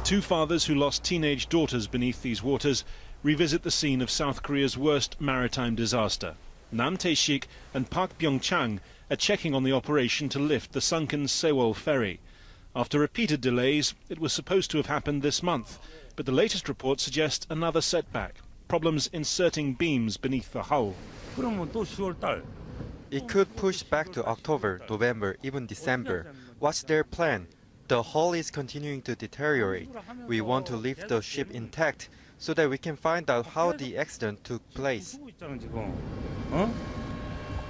Two fathers who lost teenage daughters beneath these waters revisit the scene of South Korea's worst maritime disaster. Nam Tae-sik and Park Byung-chang are checking on the operation to lift the sunken Sewol ferry. After repeated delays, it was supposed to have happened this month, but the latest reports suggest another setback: problems inserting beams beneath the hull. It could push back to October, November, even December. What's their plan? The hull is continuing to deteriorate. We want to leave the ship intact so that we can find out how the accident took place.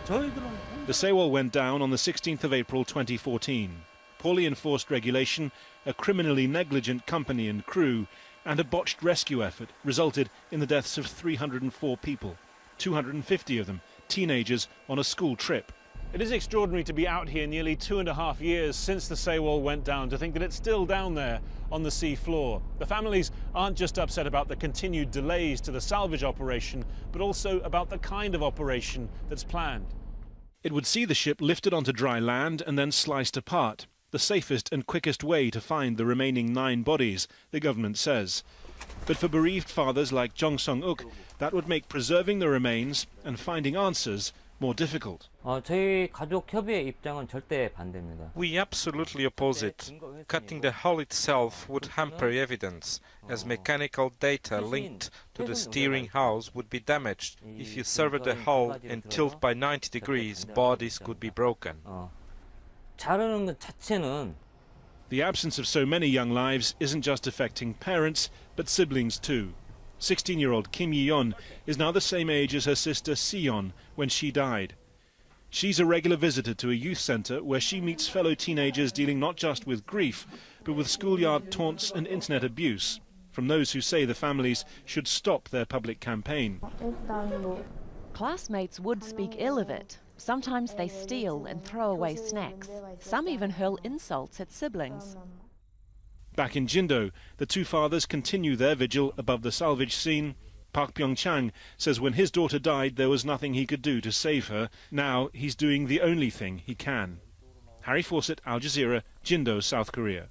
The Sewol went down on the 16th of April 2014. Poorly enforced regulation, a criminally negligent company and crew, and a botched rescue effort resulted in the deaths of 304 people, 250 of them teenagers on a school trip. It is extraordinary to be out here nearly 2.5 years since the Sewol went down to think that it's still down there on the sea floor. The families aren't just upset about the continued delays to the salvage operation, but also about the kind of operation that's planned. It would see the ship lifted onto dry land and then sliced apart, the safest and quickest way to find the remaining 9 bodies, the government says. But for bereaved fathers like Jung Sung-uk, that would make preserving the remains and finding answers more difficult. We absolutely oppose it. Cutting the hull itself would hamper evidence, as mechanical data linked to the steering house would be damaged. If you sever the hull and tilt by 90 degrees, bodies could be broken. The absence of so many young lives isn't just affecting parents, but siblings too. 16-year-old Kim Yi-yeon is now the same age as her sister Seon when she died. She's a regular visitor to a youth centre where she meets fellow teenagers dealing not just with grief, but with schoolyard taunts and internet abuse from those who say the families should stop their public campaign. Classmates would speak ill of it. Sometimes they steal and throw away snacks. Some even hurl insults at siblings. Back in Jindo, the two fathers continue their vigil above the salvage scene. Park Byung-chang says when his daughter died, there was nothing he could do to save her. Now he's doing the only thing he can. Harry Fawcett, Al Jazeera, Jindo, South Korea.